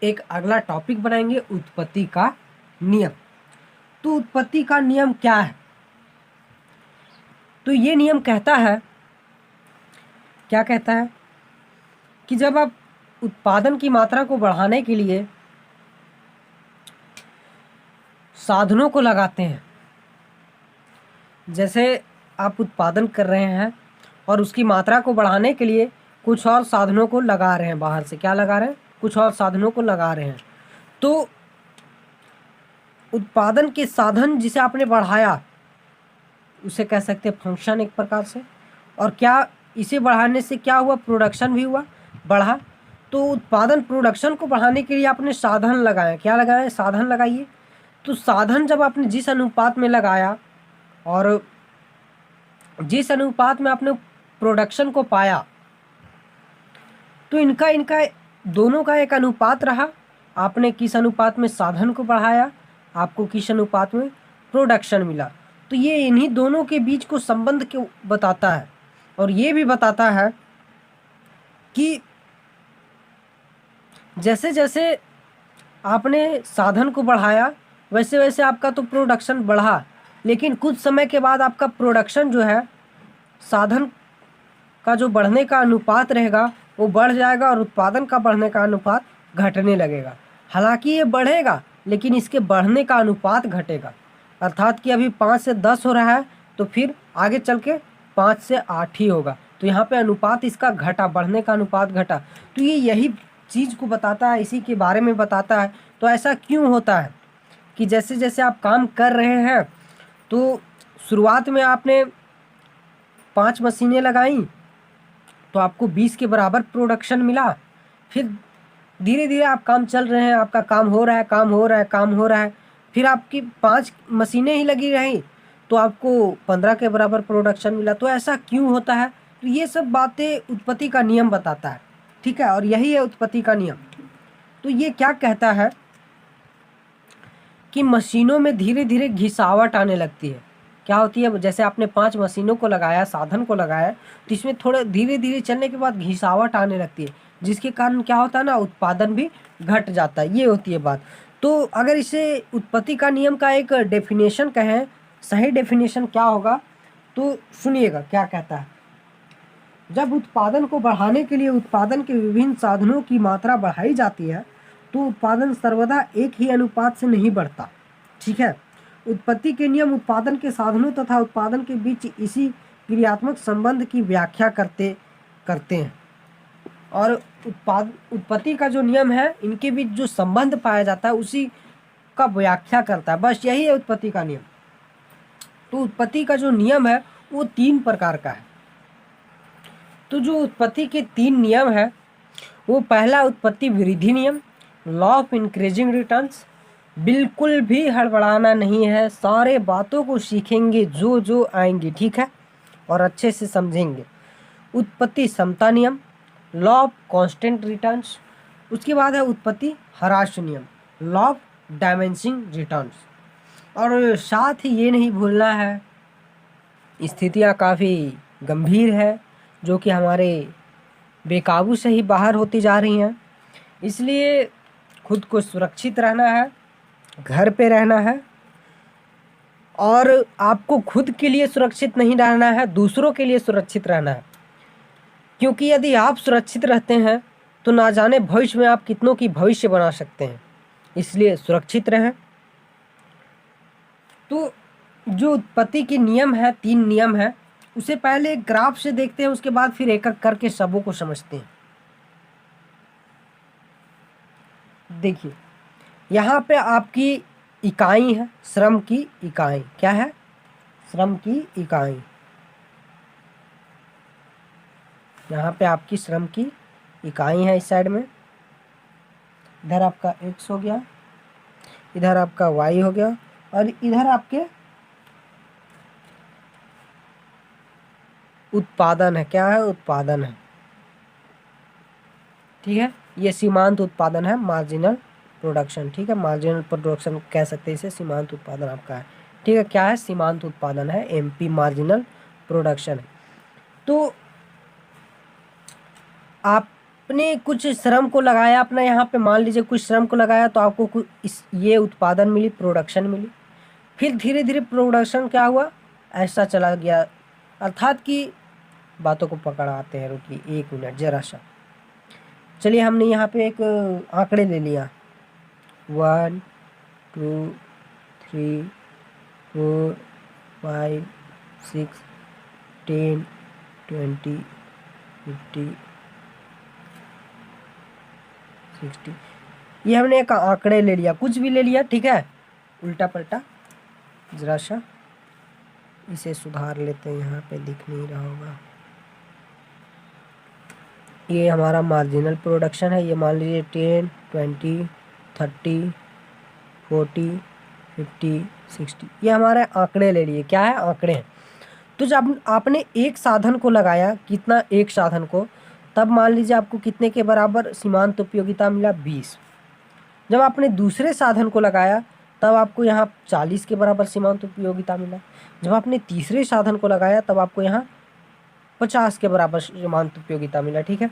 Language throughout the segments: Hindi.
एक अगला टॉपिक बनाएंगे उत्पत्ति का नियम। तो उत्पत्ति का नियम क्या है? तो ये नियम कहता है, क्या कहता है कि जब आप उत्पादन की मात्रा को बढ़ाने के लिए साधनों को लगाते हैं, जैसे आप उत्पादन कर रहे हैं और उसकी मात्रा को बढ़ाने के लिए कुछ और साधनों को लगा रहे हैं, बाहर से क्या लगा रहे हैं, कुछ और साधनों को लगा रहे हैं, तो उत्पादन के साधन जिसे आपने बढ़ाया उसे कह सकते हैं फंक्शन एक प्रकार से। और क्या इसे बढ़ाने से क्या हुआ? प्रोडक्शन भी हुआ, बढ़ा। तो उत्पादन प्रोडक्शन को बढ़ाने के लिए आपने साधन लगाए, क्या लगाए? साधन लगाइए। तो साधन जब आपने जिस अनुपात में लगाया और जिस अनुपात में आपने प्रोडक्शन को पाया, तो इनका इनका दोनों का एक अनुपात रहा। आपने किस अनुपात में साधन को बढ़ाया, आपको किस अनुपात में प्रोडक्शन मिला। तो ये इन्हीं दोनों के बीच को संबंध को बताता है। और ये भी बताता है कि जैसे जैसे आपने साधन को बढ़ाया वैसे वैसे आपका तो प्रोडक्शन बढ़ा, लेकिन कुछ समय के बाद आपका प्रोडक्शन जो है, साधन का जो बढ़ने का अनुपात रहेगा वो बढ़ जाएगा और उत्पादन का बढ़ने का अनुपात घटने लगेगा। हालांकि ये बढ़ेगा लेकिन इसके बढ़ने का अनुपात घटेगा। अर्थात कि अभी 5 से 10 हो रहा है तो फिर आगे चल के 5 से 8 ही होगा। तो यहाँ पे अनुपात इसका घटा, बढ़ने का अनुपात घटा। तो ये यही चीज़ को बताता है, इसी के बारे में बताता है। तो ऐसा क्यों होता है कि जैसे जैसे आप काम कर रहे हैं, तो शुरुआत में आपने 5 मशीनें लगाई तो आपको 20 के बराबर प्रोडक्शन मिला। फिर धीरे धीरे आप काम चल रहे हैं, आपका काम हो रहा है, काम हो रहा है, काम हो रहा है। फिर आपकी 5 मशीनें ही लगी रही तो आपको 15 के बराबर प्रोडक्शन मिला। तो ऐसा क्यों होता है? तो ये सब बातें उत्पत्ति का नियम बताता है, ठीक है। और यही है उत्पत्ति का नियम। तो ये क्या कहता है कि मशीनों में धीरे धीरे घिसावट आने लगती है। क्या होती है? जैसे आपने 5 मशीनों को लगाया, साधन को लगाया, तो इसमें थोड़ा धीरे धीरे चलने के बाद घिसावट आने लगती है, जिसके कारण क्या होता है ना, उत्पादन भी घट जाता है। ये होती है बात। तो अगर इसे उत्पत्ति का नियम का एक डेफिनेशन कहें, सही डेफिनेशन क्या होगा, तो सुनिएगा क्या कहता है। जब उत्पादन को बढ़ाने के लिए उत्पादन के विभिन्न साधनों की मात्रा बढ़ाई जाती है तो उत्पादन सर्वदा एक ही अनुपात से नहीं बढ़ता, ठीक है। उत्पत्ति के नियम उत्पादन के साधनों तथा उत्पादन के बीच इसी क्रियात्मक संबंध की व्याख्या करते हैं। और उत्पत्ति का जो नियम है, इनके बीच जो संबंध पाया जाता है उसी का व्याख्या करता है। बस यही है उत्पत्ति का नियम। तो उत्पत्ति का जो नियम है वो 3 प्रकार का है। तो जो उत्पत्ति के 3 नियम है, वो पहला उत्पत्ति वृद्धि नियम, लॉ ऑफ इंक्रीजिंग रिटर्न्स। बिल्कुल भी हड़बड़ाना नहीं है, सारे बातों को सीखेंगे जो जो आएंगे, ठीक है, और अच्छे से समझेंगे। उत्पत्ति समता नियम, लॉ ऑफ कांस्टेंट रिटर्न्स। उसके बाद है उत्पत्ति ह्रास नियम, लॉ ऑफ डायमेंशिंग रिटर्न्स। और साथ ही ये नहीं भूलना है, स्थितियाँ काफ़ी गंभीर है जो कि हमारे बेकाबू से ही बाहर होती जा रही हैं। इसलिए खुद को सुरक्षित रहना है, घर पे रहना है, और आपको खुद के लिए सुरक्षित नहीं रहना है, दूसरों के लिए सुरक्षित रहना है। क्योंकि यदि आप सुरक्षित रहते हैं तो ना जाने भविष्य में आप कितनों की भविष्य बना सकते हैं। इसलिए सुरक्षित रहें। तो जो उत्पत्ति के नियम है, 3 नियम है, उसे पहले एक ग्राफ से देखते हैं, उसके बाद फिर एक एक करके सबों को समझते हैं। देखिए यहाँ पे आपकी इकाई है, श्रम की इकाई। क्या है? श्रम की इकाई। यहाँ पे आपकी श्रम की इकाई है इस साइड में। इधर आपका x हो गया, इधर आपका y हो गया, और इधर आपके उत्पादन है। क्या है? उत्पादन है, ठीक है। ये सीमांत उत्पादन है, मार्जिनल प्रोडक्शन, ठीक है। मार्जिनल प्रोडक्शन कह सकते हैं इसे, सीमांत उत्पादन आपका है, ठीक है। क्या है? सीमांत उत्पादन है, MP मार्जिनल प्रोडक्शन है। तो आप आपने कुछ श्रम को लगाया, अपना यहाँ पे मान लीजिए कुछ श्रम को लगाया तो आपको कुछ ये उत्पादन मिली, प्रोडक्शन मिली। फिर धीरे धीरे प्रोडक्शन क्या हुआ, ऐसा चला गया। अर्थात कि बातों को पकड़ाते हैं, रुकिए 1 मिनट जरा सा। चलिए हमने यहाँ पे एक आंकड़े ले लिया, 1 2 3 4 5 6 10 20 50 60। ये हमने एक आंकड़े ले लिया, कुछ भी ले लिया, ठीक है। उल्टा पलटा जरा सा इसे सुधार लेते हैं, यहाँ पे दिख नहीं रहा होगा। ये हमारा मार्जिनल प्रोडक्शन है, ये मान लीजिए 10 20 30 40 50 60। ये हमारे आंकड़े ले लिए, क्या है, आंकड़े हैं। तो जब आपने एक साधन को लगाया, कितना, एक साधन को, तब मान लीजिए आपको कितने के बराबर सीमांत उपयोगिता मिला, 20। जब आपने दूसरे साधन को लगाया तब आपको यहाँ 40 के बराबर सीमांत उपयोगिता मिला। जब आपने तीसरे साधन को लगाया तब आपको यहाँ 50 के बराबर सीमांत उपयोगिता मिला, ठीक है।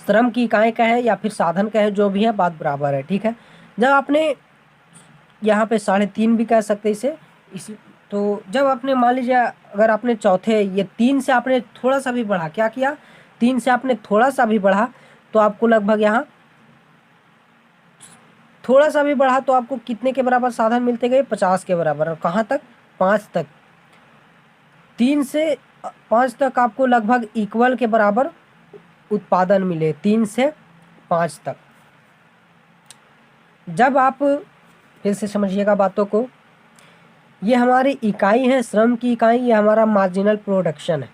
श्रम की इकाई का है या फिर साधन का है, जो भी है बात बराबर है, ठीक है। जब आपने यहाँ पे 3.5 भी कह सकते इस तो जब आपने मान लीजिए अगर आपने चौथे, ये 3 से आपने थोड़ा सा भी बढ़ा, क्या किया, 3 से आपने थोड़ा सा भी बढ़ा तो आपको लगभग यहाँ थोड़ा सा भी बढ़ा तो आपको कितने के बराबर साधन मिलते गए, 50 के बराबर। और कहाँ तक, 5 तक। 3 से 5 तक आपको लगभग इक्वल के बराबर उत्पादन मिले, 3 से 5 तक। जब आप फिर से समझिएगा बातों को, ये हमारी इकाई है, श्रम की इकाई, ये हमारा मार्जिनल प्रोडक्शन है।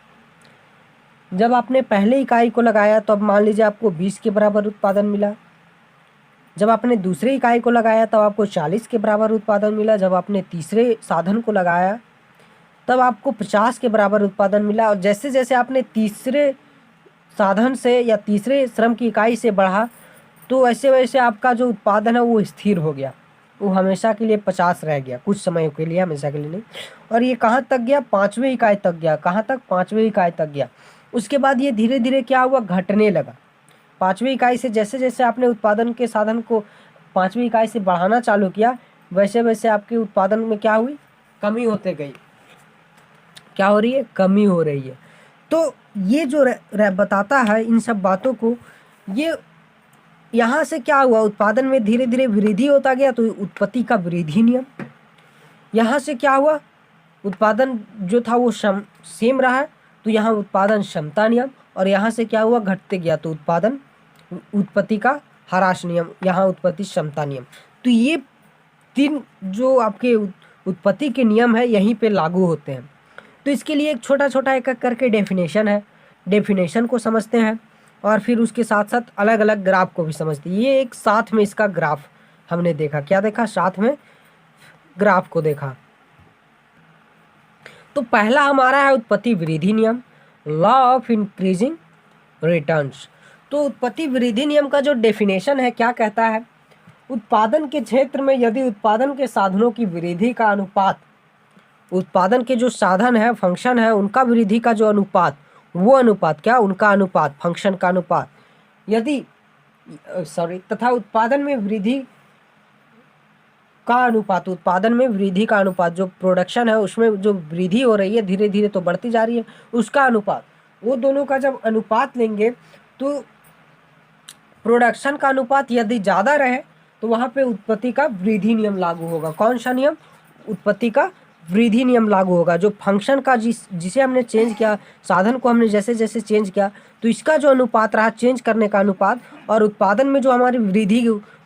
जब आपने पहले इकाई को लगाया तो अब मान लीजिए आपको 20 के बराबर उत्पादन मिला। जब आपने दूसरे इकाई को लगाया तब आपको 40 के बराबर उत्पादन मिला। जब आपने तीसरे साधन को लगाया तब आपको 50 के बराबर उत्पादन मिला। और जैसे जैसे आपने तीसरे साधन से या तीसरे श्रम की इकाई से बढ़ा तो वैसे वैसे आपका जो उत्पादन है वो स्थिर हो गया, वो हमेशा के लिए 50 रह गया, कुछ समय के लिए, हमेशा के लिए नहीं। और ये कहाँ तक गया, 5वीं इकाई तक गया। कहाँ तक, 5वीं इकाई तक गया। उसके बाद ये धीरे धीरे क्या हुआ, घटने लगा। 5वीं इकाई से जैसे जैसे आपने उत्पादन के साधन को 5वीं इकाई से बढ़ाना चालू किया, वैसे वैसे आपके उत्पादन में क्या हुई, कमी होते गई। क्या हो रही है, कमी हो रही है। तो ये जो बताता है इन सब बातों को, ये यहाँ से क्या हुआ, उत्पादन में धीरे धीरे वृद्धि होता गया, तो उत्पत्ति का वृद्धि नियम। यहाँ से क्या हुआ, उत्पादन जो था वो सेम रहा, तो यहाँ उत्पादन क्षमता नियम। और यहाँ से क्या हुआ, घटते गया, तो उत्पत्ति का ह्रास नियम, यहाँ उत्पत्ति क्षमता नियम। तो ये 3 जो आपके उत्पत्ति के नियम है यहीं पे लागू होते हैं। तो इसके लिए एक छोटा छोटा एक एक करके डेफिनेशन है, डेफिनेशन को समझते हैं और फिर उसके साथ साथ अलग अलग ग्राफ को भी समझते हैं। ये एक साथ में इसका ग्राफ हमने देखा, क्या देखा, साथ में ग्राफ को देखा। तो पहला हमारा है उत्पत्ति वृद्धि नियम, लॉ ऑफ इंक्रीजिंग रिटर्न्स। तो उत्पत्ति वृद्धि नियम का जो डेफिनेशन है, क्या कहता है, उत्पादन के क्षेत्र में यदि उत्पादन के साधनों की वृद्धि का अनुपात, उत्पादन के जो साधन है, फंक्शन है, उनका वृद्धि का जो अनुपात, वो अनुपात क्या, उनका अनुपात, फंक्शन का अनुपात, यदि तथा उत्पादन में वृद्धि का अनुपात, उत्पादन में वृद्धि का अनुपात, जो प्रोडक्शन है उसमें जो वृद्धि हो रही है, धीरे धीरे तो बढ़ती जा रही है, उसका अनुपात, वो दोनों का जब अनुपात लेंगे तो प्रोडक्शन का अनुपात यदि ज़्यादा रहे तो वहाँ पे उत्पत्ति का वृद्धि नियम लागू होगा। कौन सा नियम, उत्पत्ति का वृद्धि नियम लागू होगा। जो फंक्शन का जिसे हमने चेंज किया, साधन को हमने जैसे जैसे चेंज किया, तो इसका जो अनुपात रहा, चेंज करने का अनुपात, और उत्पादन में जो हमारी वृद्धि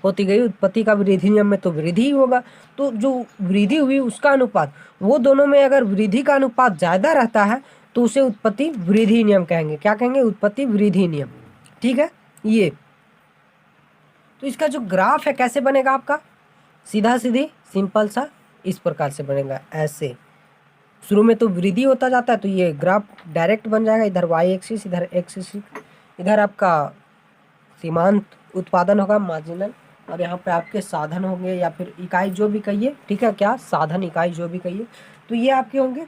होती गई, उत्पत्ति का वृद्धि नियम में तो वृद्धि ही होगा। तो जो वृद्धि हुई उसका अनुपात, वो दोनों में अगर वृद्धि का अनुपात ज़्यादा रहता है तो उसे उत्पत्ति वृद्धि नियम कहेंगे। क्या कहेंगे, उत्पत्ति वृद्धि नियम, ठीक है। ये तो इसका जो ग्राफ है कैसे बनेगा आपका, सीधा सीधी सिंपल सा इस प्रकार से बनेगा। ऐसे शुरू में तो वृद्धि होता जाता है, तो ये ग्राफ डायरेक्ट बन जाएगा। इधर वाई एक्सिस, इधर एक्स एक्सिस, इधर आपका सीमांत उत्पादन होगा, मार्जिनल, और यहाँ पे आपके साधन होंगे या फिर इकाई जो भी कहिए, ठीक है, क्या साधन इकाई जो भी कहिए, तो ये आपके होंगे।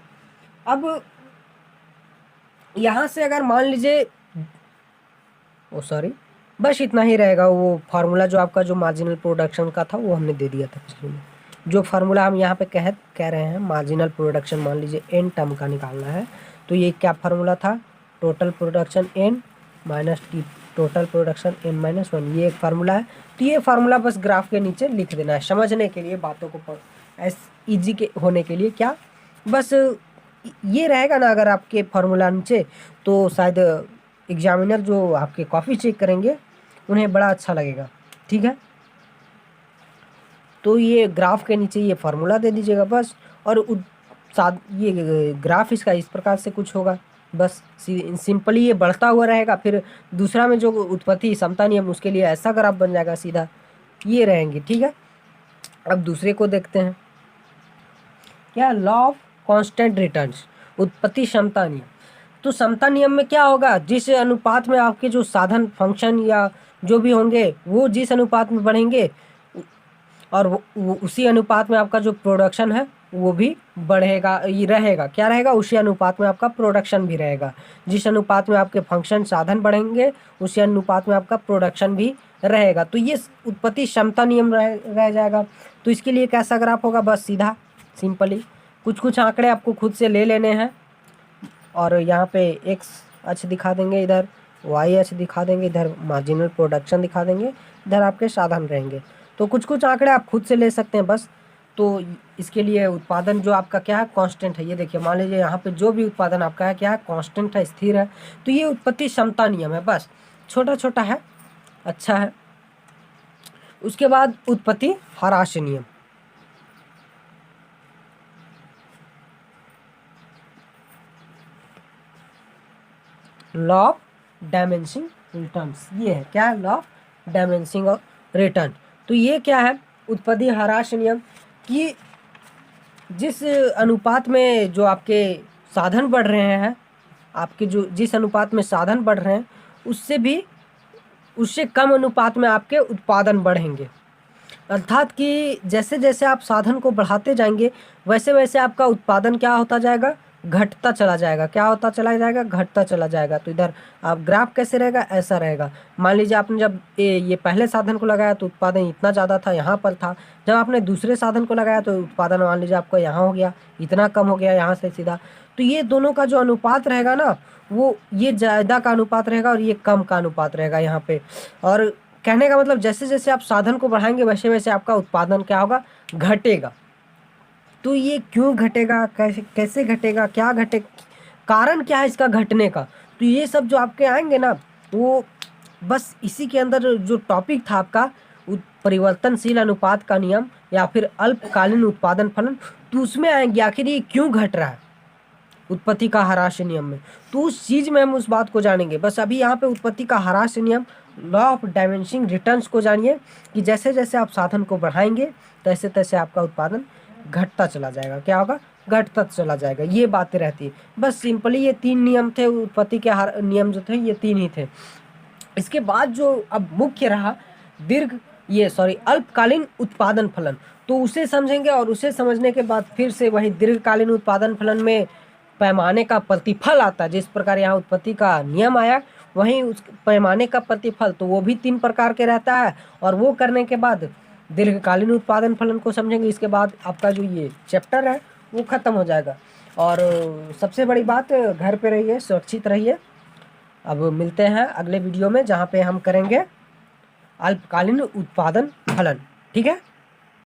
अब यहाँ से अगर मान लीजिए ओ सॉरी, बस इतना ही रहेगा। वो फार्मूला जो आपका जो मार्जिनल प्रोडक्शन का था वो हमने दे दिया था पिछले में। जो फार्मूला हम यहाँ पे कह रहे हैं मार्जिनल प्रोडक्शन, मान लीजिए एन टर्म का निकालना है, तो ये क्या फार्मूला था, total production n minus t, total production n minus one, ये एक फार्मूला है। तो ये फार्मूला बस ग्राफ के नीचे लिख देना है, समझने के लिए, बातों को ईजी के होने के लिए। क्या बस ये रहेगा ना, अगर आपके फार्मूला नीचे, तो शायद एग्जामिनर जो आपके कॉपी चेक करेंगे उन्हें बड़ा अच्छा लगेगा। ठीक है, तो ये ग्राफ के नीचे ये फार्मूला दे दीजिएगा बस। और ये ग्राफ इसका इस प्रकार से कुछ होगा, बस सिंपली ये बढ़ता हुआ रहेगा। फिर दूसरा में जो उत्पत्ति समता नियम, उसके लिए ऐसा ग्राफ बन जाएगा सीधा, ये रहेंगे। ठीक है, अब दूसरे को देखते हैं, क्या, लॉ ऑफ कांस्टेंट रिटर्न्स, उत्पत्ति समता नियम। तो समता नियम में क्या होगा, जिस अनुपात में आपके जो साधन फंक्शन या जो भी होंगे वो जिस अनुपात में बढ़ेंगे, और वो उसी अनुपात में आपका जो प्रोडक्शन है वो भी बढ़ेगा, ये रहेगा। क्या रहेगा, उसी अनुपात में आपका प्रोडक्शन भी रहेगा। जिस अनुपात में आपके फंक्शन साधन बढ़ेंगे उसी अनुपात में आपका प्रोडक्शन भी रहेगा। तो ये उत्पत्ति क्षमता नियम रह जाएगा। तो इसके लिए कैसा ग्राफ होगा, बस सीधा सिंपली कुछ आंकड़े आपको खुद से ले लेने हैं, और यहाँ पे एक्स अक्ष दिखा देंगे, इधर वाई अक्ष दिखा देंगे, इधर मार्जिनल प्रोडक्शन दिखा देंगे, इधर आपके साधन रहेंगे। तो कुछ आंकड़े आप खुद से ले सकते हैं बस। तो इसके लिए उत्पादन जो आपका क्या है, कांस्टेंट है। ये देखिए, मान लीजिए यहाँ पे जो भी उत्पादन आपका है क्या है, कांस्टेंट है, स्थिर है। तो ये उत्पत्ति क्षमता नियम है, बस छोटा छोटा है, अच्छा है। उसके बाद उत्पत्ति ह्रास नियम, लॉ ऑफ डायमेंशिंग रिटर्न्स, ये है क्या, लॉ ऑफ डायमेंशिंग ऑफ रिटर्न। तो ये क्या है, उत्पत्ति ह्रास नियम, कि जिस अनुपात में जो आपके साधन बढ़ रहे हैं, आपके जो जिस अनुपात में साधन बढ़ रहे हैं उससे कम अनुपात में आपके उत्पादन बढ़ेंगे। अर्थात कि जैसे जैसे आप साधन को बढ़ाते जाएंगे वैसे वैसे आपका उत्पादन क्या होता जाएगा, घटता चला जाएगा। क्या होता चला जाएगा, घटता चला जाएगा। तो इधर आप ग्राफ कैसे रहेगा, ऐसा रहेगा। मान लीजिए आपने जब ये पहले साधन को लगाया तो उत्पादन इतना ज़्यादा था, यहाँ पर था। जब आपने दूसरे साधन को लगाया तो उत्पादन मान लीजिए आपका यहाँ हो गया, इतना कम हो गया यहाँ से सीधा। तो ये दोनों का जो अनुपात रहेगा ना, वो ये ज़्यादा का अनुपात रहेगा और ये कम का अनुपात रहेगा यहाँ पे। और कहने का मतलब जैसे जैसे आप साधन को बढ़ाएंगे वैसे वैसे आपका उत्पादन क्या होगा, घटेगा। तो ये क्यों घटेगा, कैसे घटेगा, क्या घटे, कारण क्या है इसका घटने का, तो ये सब जो आपके आएंगे ना, वो बस इसी के अंदर जो टॉपिक था आपका परिवर्तनशील अनुपात का नियम या फिर अल्पकालीन उत्पादन फलन, तो उसमें आएंगे आखिर ये क्यों घट रहा है उत्पत्ति का ह्रास नियम में। तो उस चीज़ में हम उस बात को जानेंगे। बस अभी यहाँ पे उत्पत्ति का ह्रास नियम, लॉ ऑफ डायमेंशिंग रिटर्न्स को जानिए, कि जैसे जैसे आप साधन को बढ़ाएंगे तैसे तैसे आपका उत्पादन घटता चला जाएगा। क्या होगा, घटता चला जाएगा। ये बातें रहती है। बस सिंपली ये 3 नियम थे उत्पत्ति के नियम जो थे, ये 3 ही थे। इसके बाद जो अब मुख्य रहा अल्पकालीन उत्पादन फलन, तो उसे समझेंगे। और उसे समझने के बाद फिर से वही दीर्घकालीन उत्पादन फलन में पैमाने का प्रतिफल आता है। जिस प्रकार यहाँ उत्पत्ति का नियम आया वहीं उस पैमाने का प्रतिफल, तो वो भी 3 प्रकार के रहता है। और वो करने के बाद दीर्घकालीन उत्पादन फलन को समझेंगे। इसके बाद आपका जो ये चैप्टर है वो ख़त्म हो जाएगा। और सबसे बड़ी बात, घर पे रहिए, सुरक्षित रहिए। अब मिलते हैं अगले वीडियो में, जहाँ पे हम करेंगे अल्पकालीन उत्पादन फलन। ठीक है।